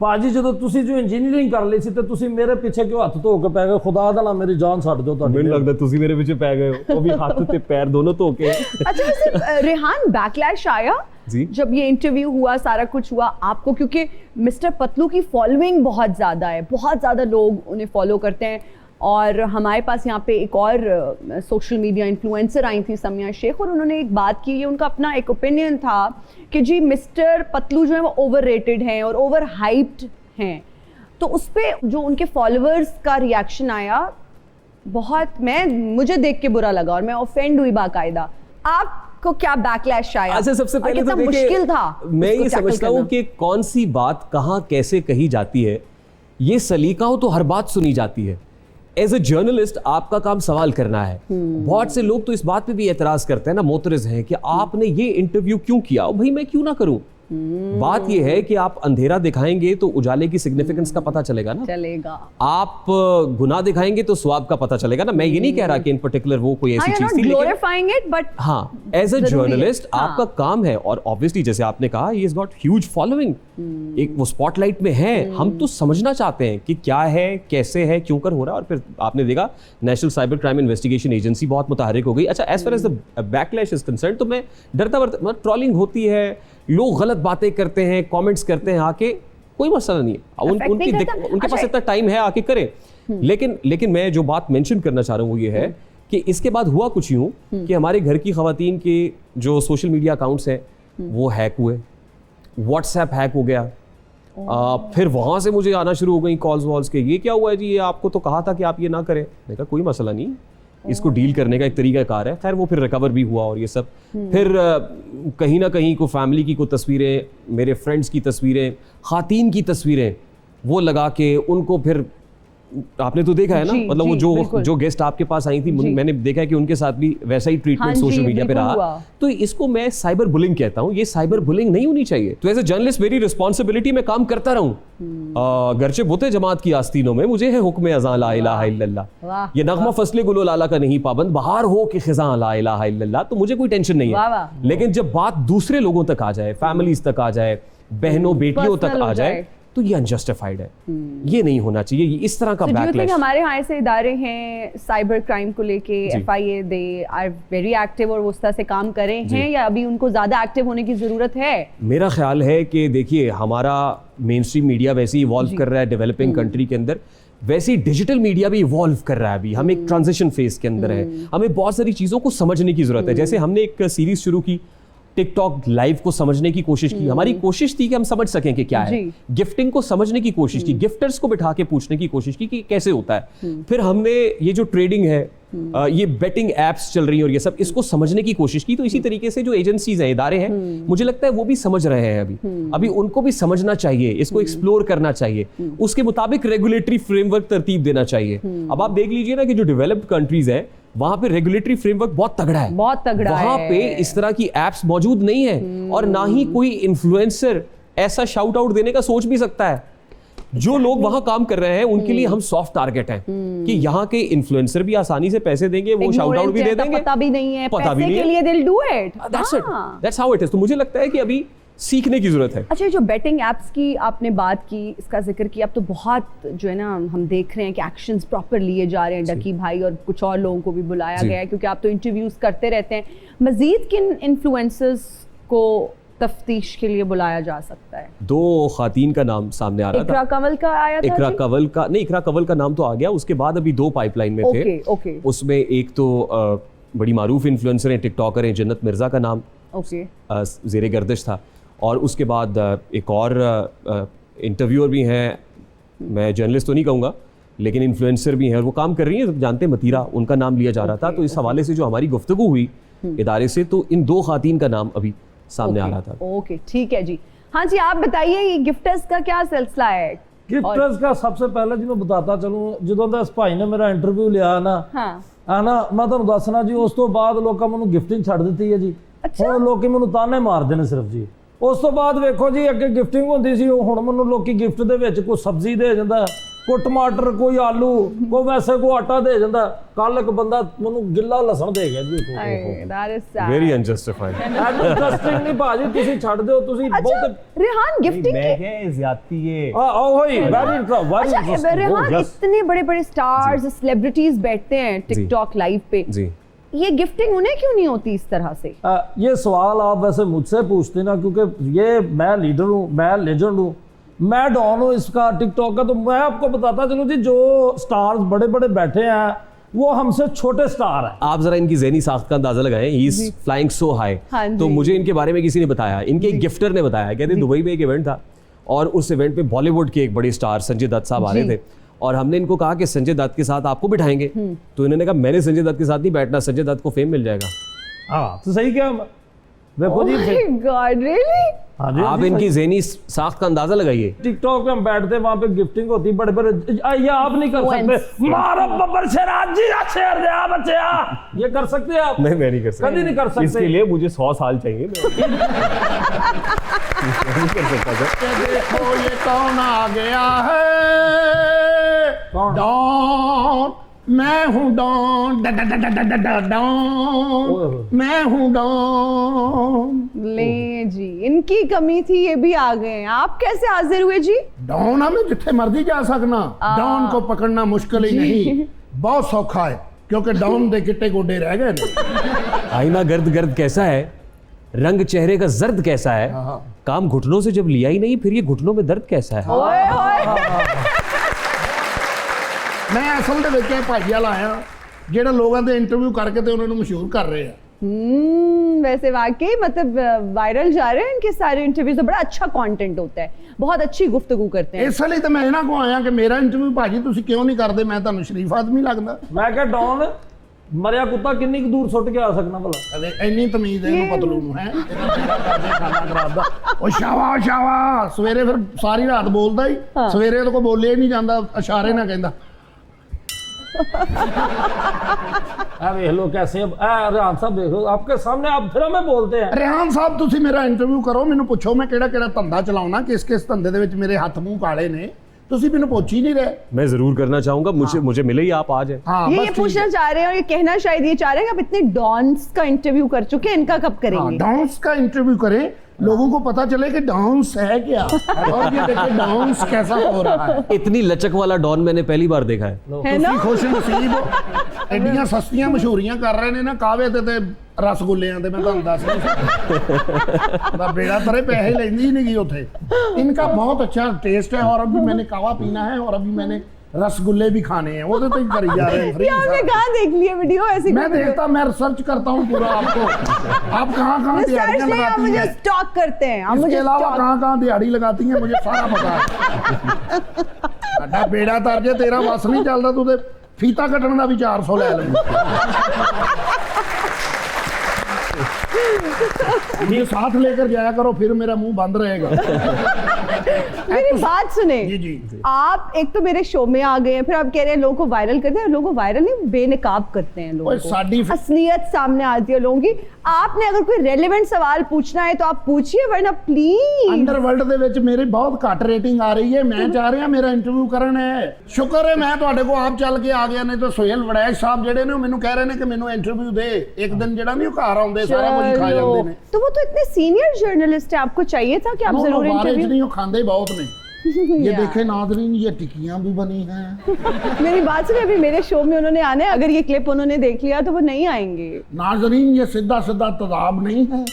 ਭਾਜੀ ਜਦੋਂ ਤੁਸੀਂ ਜੋ ਇੰਜੀਨੀਅਰਿੰਗ ਕਰ ਲਈ ਸੀ ਤੇ ਤੁਸੀਂ ਮੇਰੇ ਪਿੱਛੇ ਕਿਉਂ ਹੱਥ ਧੋ ਕੇ ਪੈ ਗਏ? ਖੁਦਾ ਦਾ ਨਾਮ ਮੇਰੀ ਜਾਨ ਛੱਡ ਦਿਓ ਤੁਹਾਡੀ। ਮੈਨੂੰ ਲੱਗਦਾ ਤੁਸੀਂ ਮੇਰੇ ਪਿੱਛੇ ਪੈ गए हो, वो भी हाथ ਤੇ पैर दोनों धो के। अच्छा वैसे रेहान बैकलैश आया जी जब ये इंटरव्यू हुआ, सारा कुछ हुआ आपको? क्योंकि मिस्टर पतलू की फॉलोइंग बहुत ज्यादा है, बहुत ज्यादा लोग उन्हें फॉलो करते हैं। और हमारे पास यहाँ पे एक और सोशल मीडिया इन्फ्लुएंसर आई थी समिया शेख, और उन्होंने एक बात की, ये उनका अपना एक ओपिनियन था कि जी मिस्टर पतलू जो है वो ओवररेटेड हैं और ओवर हाइप्ड हैं। तो उस पर जो उनके फॉलोअर्स का रिएक्शन आया बहुत, मुझे देख के बुरा लगा और मैं ऑफेंड हुई बाकायदा। आपको क्या बैकलैश आया? अच्छा, सबसे पहले तो मुश्किल था। मैं ये समझता हूँ कि कौन सी बात कहाँ कैसे कही जाती है, ये सलीका हो तो हर बात सुनी जाती है। एज ए जर्नलिस्ट आपका काम सवाल करना है। बहुत से लोग तो इस बात पे भी एतराज करते हैं ना, मोतरज हैं कि आपने ये इंटरव्यू क्यों किया। भाई मैं क्यों ना करूं? बात ये है कि आप अंधेरा दिखाएंगे तो उजाले की सिग्निफिकेंस का पता चलेगा ना, चलेगा। आप गुनाह दिखाएंगे तो स्वाब का पता चलेगा ना। मैं ये नहीं कह रहा कि इन पर्टिकुलर वो कोई ऐसी चीज थी, ग्लोरीफाइंग इट, बट हाँ एज ए जर्नलिस्ट आपका काम है। और ऑब्वियसली जैसे आपने कहा he has got huge following, एक वो स्पॉटलाइट में है। हम तो समझना चाहते हैं कि क्या है, कैसे है, क्यों कर हो रहा है। और फिर आपने देखा national cyber crime investigation agency बहुत मुतहरिक हो गई। अच्छा, as far as the backlash is concern, तो मैं डरता मतलब ट्रोलिंग होती है, लोग गलत बातें करते हैं, कमेंट्स करते हैं आके, कोई मसला नहीं है। उनके पास इतना टाइम है, आके करें। लेकिन मैं जो बात मेंशन करना चाह रहा हूँ वो ये है कि इसके बाद हुआ कुछ यूं कि हमारे घर की खवातीन के जो सोशल मीडिया अकाउंट्स हैं वो हैक हुए, व्हाट्सएप हैक हो गया। फिर वहां से मुझे आना शुरू हो गई कॉल्स वॉल्स के, ये क्या हुआ है जी, ये आपको तो कहा था कि आप ये ना करें। मैंने कहा कोई मसला नहीं, इसको डील करने का एक तरीका कार है। खैर वो फिर रिकवर भी हुआ और ये सब। फिर कहीं ना कहीं को फैमिली की को तस्वीरें, मेरे फ्रेंड्स की तस्वीरें, खातीन की तस्वीरें वो लगा के उनको फिर आपने तो देखा है ना, मतलब वो जो गेस्ट आपके पास आई थी, मैंने देखा है कि उनके साथ भी वैसा ही ट्रीटमेंट सोशल मीडिया पे रहा। तो इसको मैं साइबर बुलिंग कहता हूँ। ये साइबर बुलिंग नहीं होनी चाहिए। तो एज ए जर्नलिस्ट मेरी रिस्पॉन्सिबिलिटी में काम करता रहूं। गर्चे बुते जमात की आस्तीनों में मुझे है हुक्म अज़ां ला इलाहा इल्लल्लाह, ये नगमा फसले गुलो लाला का नहीं पाबंद, बहार हो कि खिज़ां ला इलाहा इल्लल्लाह। तो मुझे कोई टेंशन नहीं है। लेकिन जब बात दूसरे लोगों तक आ जाए, फैमिलीज तक आ जाए, बहनों बेटियों तक आ जाए, तो ये अनजस्टिफाइड है। ये नहीं होना चाहिए। ये इस तरह का बैकलैश। हमारे यहाँ ऐसे इदारे हैं साइबर क्राइम को लेके, FIA they are very active और वो उस तरह से काम कर रहे हैं, या अभी उनको ज्यादा एक्टिव होने की जरूरत है? मेरा ख्याल है कि देखिए हमारा मेन स्ट्रीम मीडिया वैसे ही इवॉल्व कर रहा है डेवलपिंग कंट्री के अंदर, वैसे ही डिजिटल मीडिया भी इवॉल्व कर रहा है। अभी हम एक ट्रांजिशन फेज के अंदर है, हमें बहुत सारी चीजों को समझने की जरूरत है। जैसे हमने एक सीरीज शुरू की टिकटॉक लाइव को समझने की कोशिश की। हमारी कोशिश थी कि हम समझ सकें कि क्या है। गिफ्टिंग को समझने की कोशिश की, गिफ्टर्स को बिठा के पूछने की कोशिश की कि कैसे होता है। फिर हमने ये जो ट्रेडिंग है, ये बेटिंग एप्स चल रही है और ये सब, इसको समझने की कोशिश की। तो इसी तरीके से जो एजेंसीज हैं, इदारे हैं, मुझे लगता है वो भी समझ रहे हैं। अभी उनको भी समझना चाहिए, इसको एक्सप्लोर करना चाहिए, उसके मुताबिक रेगुलेटरी फ्रेमवर्क तरतीब देना चाहिए। अब आप देख लीजिए ना कि जो डेवलप्ड कंट्रीज है वहां पे रेगुलेटरी फ्रेमवर्क बहुत तगड़ा है, बहुत तगड़ा है। वहां पे इस तरह की एप्स मौजूद नहीं है, और ना ही कोई इन्फ्लुएंसर ऐसा शाउट आउट देने का सोच भी सकता है। जो लोग वहां काम कर रहे हैं उनके लिए हम सॉफ्ट टारगेट हैं कि यहाँ के इन्फ्लुएंसर भी आसानी से पैसे देंगे, वो शाउट आउट भी दे देंगे, पता भी नहीं है, पता भी नहीं के लिए they'll do it। That's how it is। तो मुझे लगता है कि अभी सीखने की जरूरत है। अच्छा, जो बेटिंग एप्स की आपने बात की, इसका जिक्र किया, अब तो बहुत जो है ना हम देख रहे हैं कि एक्शंस प्रॉपर लिए जा रहे हैं। डकी भाई और कुछ और लोगों को भी बुलाया गया है, क्योंकि आप तो इंटरव्यूज करते रहते हैं। मजीद किन इन्फ्लुएंसर्स को तफ्तीश के लिए बुलाया जा सकता है? 2 खातीन का नाम सामने आ रहा था। इकरा कंवल का आया था? इकरा कंवल का नाम तो आ गया। उसके बाद अभी 2 पाइपलाइन में थे। उसमें एक तो बड़ी मारूफ इन्फ्लुएंसर हैं, टिकटॉकर हैं, जन्नत मिर्जा का नाम ज़ेरे गर्दिश था। और उसके बाद एक और इंटरव्यूअर भी हैं, मैं जर्नलिस्ट तो नहीं कहूँगा लेकिन इन्फ्लुएंसर भी हैं, और वो काम कर रही हैं, जानते मतीरा, उनका नाम लिया जा रहा था। तो इस हवाले से जो हमारी गुफ्तगू हुई इदारे से, तो इन 2 खातीन का नाम अभी सामने आ रहा था। ओके, ठीक है जी। हाँ जी, आप बताइए ये गिफ्टर्स का क्या सिलसिला है? गिफ्टर्स का सबसे पहले जी मैं बताता चलूं, ਜਦੋਂ ਦਾ ਇਸ ਭਾਈ ਨੇ ਮੇਰਾ ਇੰਟਰਵਿਊ ਲਿਆ ਨਾ, ਮੈਂ ਤੁਹਾਨੂੰ ਦੱਸਣਾ ਜੀ, ਉਸ ਤੋਂ ਬਾਅਦ ਲੋਕਾਂ ਮੈਨੂੰ ਗਿਫਟਿੰਗ ਛੱਡ ਦਿੱਤੀ ਹੈ ਜੀ। ਹੁਣ ਲੋਕੀ ਮੈਨੂੰ ਤਾਨੇ ਮਾਰਦੇ ਨੇ ਸਿਰਫ ਜੀ। ਉਸ ਤੋਂ ਬਾਅਦ ਵੇਖੋ ਜੀ, ਅੱਗੇ ਗਿਫਟਿੰਗ ਹੁੰਦੀ ਸੀ, ਹੁਣ ਮੈਨੂੰ ਲੋਕੀ ਗਿਫਟ ਦੇ ਵਿੱਚ ਕੋਈ ਸਬਜ਼ੀ ਦੇ ਜਾਂਦਾ, ਕੋਈ ਟਮਾਟਰ ਕੋਈ ਆਲੂ ਕੋਈ ਵੈਸੇ ਕੋਈ ਆਟਾ ਦੇ ਜਾਂਦਾ ਕੱਲ ਇੱਕ ਬੰਦਾ ਮੈਨੂੰ ਗਿੱਲਾ ਲਸਣ ਦੇ ਗਿਆ ਜੀ that is sad. Very unjustified. Interesting ਨਹੀਂ ਭਾਜੀ ਤੁਸੀਂ ਛੱਡ ਦਿਓ ਤੁਸੀਂ अच्छा ਬਹੁਤ रेहान गिफ्टिंग के है ज्यादती है। ਆ ਹੋਈ ਵੈਰੀ अच्छा रेहान इतने बड़े बड़े स्टार्स सेलिब्रिटीज बैठते हैं टिकटॉक लाइव पे जी ये गिफ्टिंग उन्हें क्यों नहीं होती इस तरह से? ये सवाल आप वैसे मुझसे पूछते ना क्योंकि ये मैं लीडर हूँ मैं लेजेंड हूँ मैं डॉन हूँ इसका टिकटॉक का, तो मैं आपको बताता चलूँ जी जो स्टार्स बड़े बड़े बैठे हैं वो हमसे छोटे स्टार हैं। आप जरा इनकी ज़हनी साख्त का अंदाजा लगाएं। He is flying so high. तो मुझे इनके बारे में किसी ने बताया, इनके एक गिफ्टर ने बताया, कहते दुबई में एक इवेंट था और उस इवेंट पे बॉलीवुड के एक बड़े स्टार संजय दत्त साहब आ रहे थे और हमने इनको कहा कि संजय दत्त के साथ आपको बिठाएंगे, तो इन्होंने कहा मैंने संजय दत्त के साथ नहीं बैठना, संजय दत्त को फेम मिल जाएगा। हाँ तो सही क्या देखो जी God, really? हाँ जी आप इनकी ज़हनी साख्त का अंदाजा लगाइए। टिकटॉक पे हम बैठते वहां पे गिफ्टिंग होती बड़े बड़े ये आप नहीं कर सकते मारो बब्बर शेराज जी शेर दे आ बच्चे आ ये कर सकते हैं आप? नहीं मैं नहीं कर सकता, कभी नहीं कर सकते। इसके लिए मुझे 100 साल चाहिए। नहीं कर सकता सर। देखो ये कौन आ गया है, डॉन मैं हूँ डॉन डॉन मैं हूँ डॉन। ले जी इनकी कमी थी ये भी आ गए हैं, आप कैसे हाजिर हुए जी? डॉन हमें जिथे मर्जी जा सकना, डॉन को पकड़ना मुश्किल ही नहीं बहुत सौखा है क्योंकि डॉन दे गिट्टे गोडे रह गए ने। आईना गर्द गर्द कैसा है, रंग चेहरे का जर्द कैसा है, काम घुटनों से जब लिया ही नहीं फिर ये घुटनों में दर्द कैसा है। ओए ओए मैं असल ਦੇ ਵਿੱਚ ਭਾਜੀ ਵਾਲਾ ਆਇਆ ਜਿਹੜਾ ਲੋਕਾਂ ਦੇ ਇੰਟਰਵਿਊ ਕਰਕੇ ਤੇ ਉਹਨਾਂ ਨੂੰ ਮਸ਼ਹੂਰ ਕਰ ਰਹੇ ਆ। वैसे वाकई मतलब वायरल जा रहे हैं इनके सारे इंटरव्यूज, बड़ा अच्छा कंटेंट होता है, बहुत अच्छी गुफ्तगू करते हैं। ਇਸ ਲਈ ਤਾਂ ਮੈਂ ਇਹਨਾਂ ਕੋ ਆਇਆ ਕਿ ਮੇਰਾ ਇੰਟਰਵਿਊ ਭਾਜੀ ਤੁਸੀਂ ਕਿਉਂ ਨਹੀਂ ਕਰਦੇ, ਮੈਂ ਤੁਹਾਨੂੰ ਸ਼ਰੀਫ ਆਦਮੀ ਲੱਗਦਾ। मैं क्या डॉन मरिया कुत्ता किन्नी कुछ दूर सुट के आ सकना भला? ਅਰੇ ਇੰਨੀ ਤਮੀਜ਼ ਇਹਨੂੰ ਪਤਲੂ ਨੂੰ ਹੈ ਖਾਣਾ ਖਰਾਬ ਦਾ। ਉਹ ਸ਼ਾਵਾ ਸ਼ਾਵਾ ਸਵੇਰੇ ਫਿਰ ਸਾਰੀ ਰਾਤ ਬੋਲਦਾ ਹੀ, ਸਵੇਰੇ ਉਹਦੇ ਕੋ ਬੋਲਿਆ ਹੀ ਨਹੀਂ ਜਾਂਦਾ, ਇਸ਼ਾਰੇ ਨਾਲ ਕਹਿੰਦਾ। देख लो कैसे रेहान साहब देखो आपके सामने आप फिर हमें बोलते हैं। रेहान साहब ਤੁਸੀਂ ਮੇਰਾ ਇੰਟਰਵਿਊ ਕਰੋ, ਮੈਨੂੰ ਪੁੱਛੋ ਮੈਂ ਕਿਹੜਾ ਕਿਹੜਾ ਧੰਦਾ ਚਲਾਉਣਾ, ਕਿਸ ਕਿਸ ਧੰਦੇ ਦੇ ਵਿੱਚ ਮੇਰੇ ਹੱਥ ਮੂੰਹ ਕਾਲੇ ਨੇ, ਤੁਸੀਂ ਮੈਨੂੰ ਪੁੱਛ ਹੀ नहीं रहे। मैं जरूर करना चाहूंगा, मुझे मिले ही आप आज है। हाँ, ये पूछना चाह रहे हैं और ये कहना शायद ये चाह रहे हैं कि आप इतने डॉन्स का इंटरव्यू कर चुके हैं, इनका कब करेंगे? डांस का इंटरव्यू करें, लोगों को पता चले कि डांस है क्या और ये देखिए डांस कैसा हो रहा है। इतनी लचक वाला डॉन मैंने पहली बार देखा है। है ना? ਤੁਸੀਂ ਖੁਸ਼ ਨਸੀਬ ਹੋ, ਐਡੀਆਂ ਸਸਤੀਆਂ ਮਸ਼ਹੂਰੀਆਂ ਕਰ ਰਹੇ ਨੇ ਨਾ ਕਾਵੇ ਤੇ ਰਸਗੁੱਲਿਆਂ ਤੇ, ਮੈਂ ਤੁਹਾਨੂੰ ਦੱਸ ਨਹੀਂ ਸਕਦਾ ਦਾ ਬੇੜਾ ਤਰੇ ਪੈਸੇ ਲੈਂਦੀ ही नहीं उठे। इनका बहुत अच्छा टेस्ट है और अभी मैंने कावा पीना है और अभी मैंने रसगुल्ले भी खाने हैं, वो तो करी जा रहे हैं। ये आपने कहाँ देख लिया वीडियो ऐसी? मैं देखता, मैं रिसर्च करता हूँ पूरा आपको, आप कहाँ दिहाड़ियाँ लगाती मुझे हैं, स्टॉक करते हैं आप, इसके मुझे अलावा stalk- कहाँ दिहाड़ी लगाती हैं मुझे सारा पता है। साडा बेड़ा तर जे तेरा बस नहीं चलता तू ते फीता कटन का भी 400 ले लेंगे। मुझे साथ लेकर जाया करो फिर मेरा मुंह बंद रहेगा। मेरी बात सुने जी जी आप, एक तो मेरे शो में आ गए हैं, फिर आप कह रहे हैं लोगों को वायरल करते हैं, लोगों को वायरल नहीं बेनकाब करते हैं, लोगों ओए, को साडी असलियत सामने आती है लोगों की। आपने अगर कोई रेलेवेंट सवाल पूछना है तो आप पूछिए, वरना प्लीज। अंडरवर्ल्ड ਦੇ ਵਿੱਚ ਮੇਰੀ ਬਹੁਤ ਘੱਟ ਰੇਟਿੰਗ ਆ ਰਹੀ ਹੈ, ਮੈਂ ਚਾਹ ਰਿਹਾ ਮੇਰਾ ਇੰਟਰਵਿਊ ਕਰਨ ਹੈ। ਸ਼ੁਕਰ ਹੈ ਮੈਂ ਤੁਹਾਡੇ ਕੋਲ ਆਪ ਚੱਲ ਕੇ ਆ ਗਿਆ, ਨਹੀਂ ਤਾਂ ਸੁਹੇਲ ਵੜੈਸ਼ ਸਾਹਿਬ ਜਿਹੜੇ ਨੇ ਉਹ ਮੈਨੂੰ ਕਹਿ ਰਹੇ ਨੇ ਕਿ ਮੈਨੂੰ ਇੰਟਰਵਿਊ ਦੇ। ਇੱਕ ਦਿਨ ਜਿਹੜਾ ਨਹੀਂ ਉਹ ਘਰ ਆਉਂਦੇ ਸਾਰਾ ਕੁਝ ਖਾ ਜਾਂਦੇ ਨੇ। तो वो तो इतने सीनियर जर्नलिस्ट है, आपको चाहिए था कि आप जरूर इंटरव्यू। नहीं, वो खाते ही बहुत ने। ये देखे नाज़रीन, ये टिक्कियां भी बनी हैं। मेरी बात सुनिए, अभी मेरे शो में उन्होंने आना है, अगर ये क्लिप उन्होंने देख लिया तो वो नहीं आएंगे। नाज़रीन ये सीधा सीधा तदाब नहीं है।